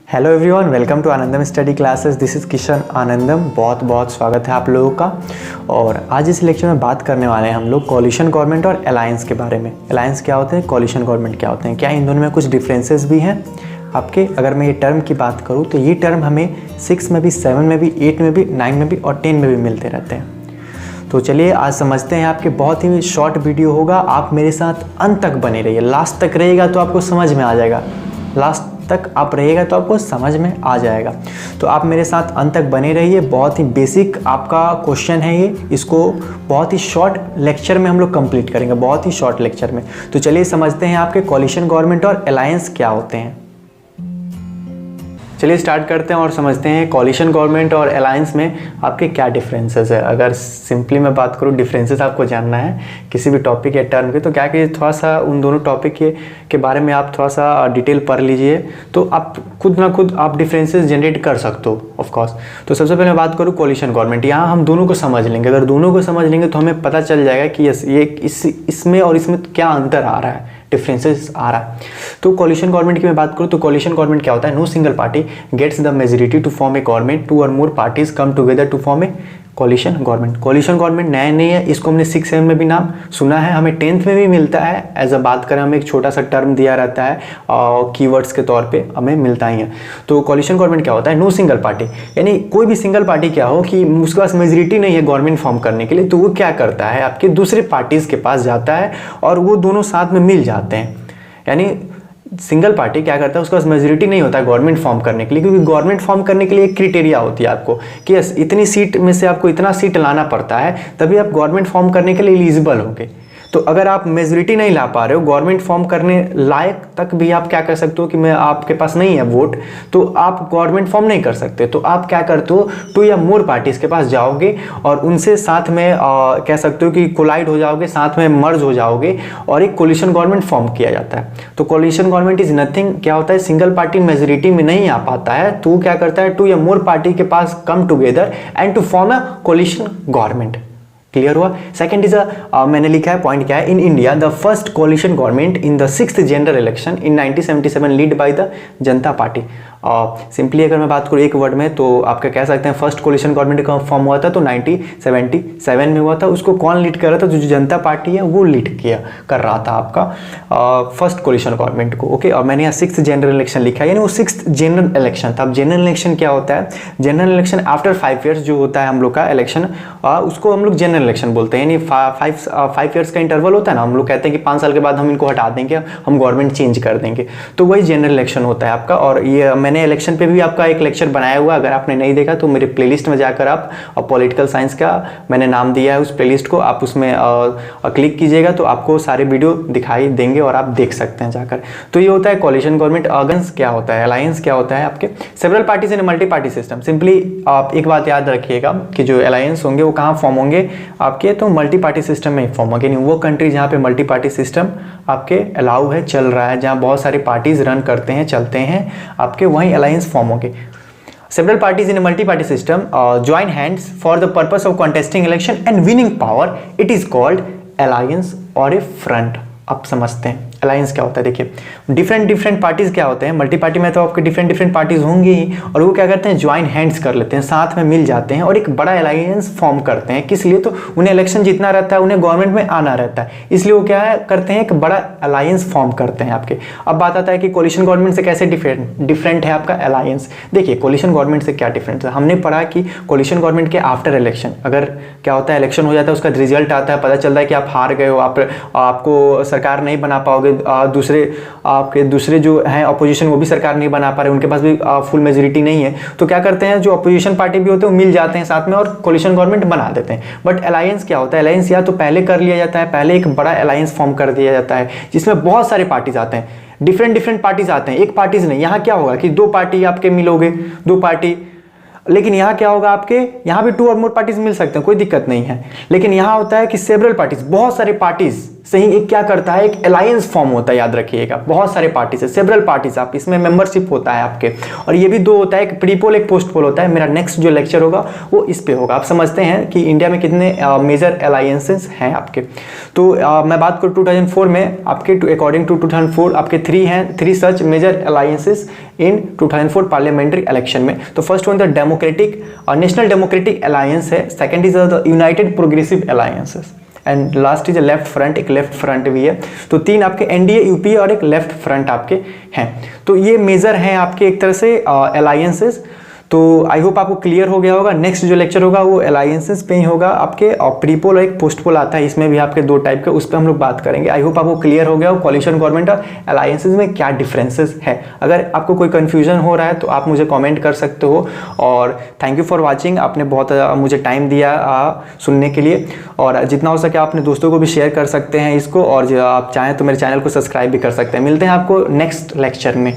Hello everyone, welcome to Anandam study classes. This is Kishan Anandam. बहुत बहुत स्वागत है आप लोगों का। और आज इस लेक्चर में बात करने वाले हैं हम लोग कोलिशन गवर्नमेंट और अलायंस के बारे में। अलायंस क्या होते हैं, कोलिशन गवर्नमेंट क्या होते हैं, क्या इन दोनों में कुछ डिफरेंसेस भी हैं आपके। अगर मैं ये टर्म की बात करूँ तो ये टर्म हमें 6 में भी, 7 में भी, 8 में भी, 9 में भी और 10 में भी मिलते रहते हैं। तो चलिए आज समझते हैं। आपके बहुत ही शॉर्ट वीडियो होगा, आप मेरे साथ अंत तक बने रहिए। लास्ट तक रहेगा तो आपको समझ में आ जाएगा, लास्ट तक आप रहेगा तो आपको समझ में आ जाएगा। तो आप मेरे साथ अंत तक बने रहिए। बहुत ही बेसिक आपका क्वेश्चन है ये, इसको बहुत ही शॉर्ट लेक्चर में हम लोग कंप्लीट करेंगे, बहुत ही शॉर्ट लेक्चर में। तो चलिए समझते हैं आपके कोलिशन गवर्नमेंट और अलायंस क्या होते हैं। चलिए स्टार्ट करते हैं और समझते हैं कोलिशन गवर्नमेंट और अलायंस में आपके क्या डिफरेंसेस है। अगर सिंपली मैं बात करूँ, डिफरेंसेस आपको जानना है किसी भी टॉपिक या टर्म के, तो क्या कि थोड़ा सा उन दोनों टॉपिक के बारे में आप थोड़ा सा डिटेल पढ़ लीजिए, तो आप खुद ना खुद आप डिफरेंसेस जनरेट कर सकते हो ऑफ कोर्स। तो सबसे पहले मैं बात करूँ कोलिशन गवर्नमेंट, यहाँ हम दोनों को समझ लेंगे। अगर दोनों को समझ लेंगे तो हमें पता चल जाएगा कि ये इसमें और इसमें क्या अंतर आ रहा है, डिफरेंसेस आ रहा है। तो कोलिशन गवर्नमेंट की मैं बात करूँ तो कोलिशन गवर्नमेंट क्या होता है, no single party gets the majority to form a government, two or more parties come together to form a coalition government. Coalition government नया नहीं है, इसको हमने 6 7 में भी नाम सुना है, हमें 10th में भी मिलता है। एज अ बात करें, हमें एक छोटा सा टर्म दिया रहता है और कीवर्ड्स के तौर पे हमें मिलता ही है। तो कोलिशन गवर्नमेंट क्या होता है, नो सिंगल पार्टी, यानी कोई भी सिंगल पार्टी क्या हो कि उसके पास मेजोरिटी नहीं है गवर्नमेंट फॉर्म करने के लिए, तो वो क्या करता है, आपके दूसरे पार्टीज के पास जाता है और वो दोनों साथ में मिल जाते हैं। यानी सिंगल पार्टी क्या करता है, उसके पास मेजोरिटी नहीं होता है गवर्नमेंट फॉर्म करने के लिए, क्योंकि गवर्नमेंट फॉर्म करने के लिए एक क्राइटेरिया होती है आपको कि यस इतनी सीट में से आपको इतना सीट लाना पड़ता है, तभी आप गवर्नमेंट फॉर्म करने के लिए एलिजिबल होंगे। तो अगर आप मेजोरिटी नहीं ला पा रहे हो, गवर्नमेंट फॉर्म करने लायक तक भी आप क्या कर सकते हो कि मैं आपके पास नहीं है वोट, तो आप गवर्नमेंट फॉर्म नहीं कर सकते। तो आप क्या करते हो, 2 या मोर पार्टीज के पास जाओगे और उनसे साथ में कह सकते हो कि कोलाइड हो जाओगे, साथ में मर्ज हो जाओगे और एक कोलिशन गवर्नमेंट फॉर्म किया जाता है। तो कोलिशन गवर्नमेंट इज नथिंग, क्या होता है, सिंगल पार्टी मेजोरिटी में नहीं आ पाता है तो क्या करता है, 2 या मोर पार्टी के पास come together and to form a coalition government. Clear हुआ। सेकंड इज मैंने लिखा है पॉइंट क्या है, in India the first coalition government in the 6th general election in 1977 led by the Janata Party. Simply अगर मैं बात करूँ एक वर्ड में तो आपका कह सकते हैं फर्स्ट कोलिशन गवर्नमेंट का फॉर्म हुआ था तो 1977 में हुआ था। उसको कौन लीड कर रहा था, जो जनता पार्टी है वो लीड कर रहा था आपका फर्स्ट कोलिशन गवर्नमेंट को। ओके, और मैंने यहाँ 6th जनरल इलेक्शन लिखा है, यानी वो 6th जनरल इलेक्शन था। अब जनरल इलेक्शन क्या होता है, जनरल इलेक्शन आफ्टर 5 years जो होता है हम लोग का इलेक्शन, उसको हम लोग जनरल इलेक्शन बोलते हैं। यानी 5 years का इंटरवल होता है ना, हम लोग कहते हैं कि 5 साल के बाद हम इनको हटा देंगे, हम गवर्नमेंट चेंज कर देंगे, तो वही जनरल इलेक्शन होता है आपका। और ये मैंने इलेक्शन पे भी आपका एक लेक्चर बनाया हुआ, अगर आपने नहीं देखा तो मेरे प्लेलिस्ट में जाकर आप पॉलिटिकल साइंस का मैंने नाम दिया है उस प्लेलिस्ट को, आप उसमें क्लिक कीजिएगा तो आपको सारे वीडियो दिखाई देंगे और आप देख सकते हैं जाकर। तो ये होता है कोलिशन गवर्नमेंट। अलायंस क्या होता है, अलायंस क्या होता है आपके, several parties in multi party system. Simply आप एक बात याद रखिएगा कि जो अलायंस होंगे वो कहाँ फॉर्म होंगे आपके, तो मल्टी पार्टी सिस्टम में फॉर्म होंगे। यानी वो कंट्री जहाँ पे मल्टी पार्टी सिस्टम आपके अलाउ है, चल रहा है, जहाँ बहुत सारे पार्टीज रन करते हैं, चलते हैं आपके, वहीं अलायंस फॉर्म होंगे। Several parties in a multi-party system join hands for the purpose of contesting election and winning power. It is called alliance or a front. आप समझते हैं अलायंस क्या होता है। देखिए डिफरेंट पार्टीज क्या होते हैं, मल्टी पार्टी में तो आपके डिफरेंट पार्टीज होंगे ही, और वो क्या करते हैं, ज्वाइन हैंड्स कर लेते हैं, साथ में मिल जाते हैं और एक बड़ा अलायंस फॉर्म करते हैं। किस लिए, तो उन्हें इलेक्शन जीतना रहता है, उन्हें गवर्नमेंट में आना रहता है, इसलिए वो क्या है करते हैं, एक बड़ा अलायंस फॉर्म करते हैं आपके। अब बात आता है कि कोलिशन गवर्नमेंट से कैसे डिफरेंट है आपका अलायंस। देखिए कोलिशन गवर्नमेंट से क्या डिफरेंट है, हमने पढ़ा कि कोलिशन गवर्नमेंट के आफ्टर इलेक्शन अगर क्या होता है, इलेक्शन हो जाता है, उसका रिजल्ट आता है, पता चलता है कि आप हार गए हो, आपको सरकार नहीं बना पाओगे, दूसरे जो हैं अपोजिशन वो भी सरकार नहीं बना पा रहे, उनके पास भी फुल मेजोरिटी नहीं है, तो क्या करते हैं, जो अपोजिशन पार्टी भी होते हैं वो मिल जाते हैं साथ में और कोलिशन गवर्नमेंट बना देते हैं। बट अलायंस क्या होता है, अलायंस या तो पहले कर लिया जाता है, पहले एक बड़ा अलायंस फॉर्म कर दिया जाता है जिसमें बहुत सारे पार्टीज आते हैं, डिफरेंट पार्टीज आते हैं, एक पार्टीज नहीं। यहाँ क्या होगा कि 2 पार्टी आपके मिलोगे, 2 पार्टी, लेकिन यहाँ क्या होगा आपके, यहाँ भी 2 और मोर पार्टीज मिल सकते हैं, कोई दिक्कत नहीं है। लेकिन यहाँ होता है कि सेवरल पार्टीज, बहुत सारे पार्टीज से ही एक क्या करता है, एक अलायंस फॉर्म होता है, याद रखिएगा। बहुत सारे पार्टी से, सेवरल पार्टीज, आप इसमें मेंबरशिप होता है आपके, और ये भी दो होता है, एक प्रीपोल एक पोस्ट पोल होता है। मेरा नेक्स्ट जो लेक्चर होगा वो इस पे होगा। आप समझते हैं कि इंडिया में कितने मेजर अलायंसेस हैं आपके। तो मैं बात करूँ 2004 में आपके, अकॉर्डिंग टू 2004 आपके 3 such major alliances in 2004 parliamentary election में। तो first one the democratic national democratic alliance है, second is the united progressive alliances, and last is a left front, एक लेफ्ट फ्रंट भी है। तो 3 आपके एनडीए, यूपीए और एक लेफ्ट फ्रंट आपके हैं। तो ये मेजर हैं आपके एक तरह से अलायंसेस। तो आई होप आपको क्लियर हो गया होगा। नेक्स्ट जो लेक्चर होगा वो अलायंसेस पे ही होगा आपके, और प्रीपोल और एक पोस्ट पोल आता है, इसमें भी आपके 2 टाइप के, उस पर हम लोग बात करेंगे। आई होप आपको क्लियर हो गया हो कॉलिशन गवर्नमेंट और अलायंसेस में क्या डिफरेंसेस है। अगर आपको कोई कन्फ्यूजन हो रहा है तो आप मुझे कॉमेंट कर सकते हो। और थैंक यू फॉर वॉचिंग, आपने बहुत मुझे टाइम दिया सुनने के लिए, और जितना हो सके अपने दोस्तों को भी शेयर कर सकते हैं इसको, और जो आप चाहें तो मेरे चैनल को सब्सक्राइब भी कर सकते हैं। मिलते हैं आपको नेक्स्ट लेक्चर में।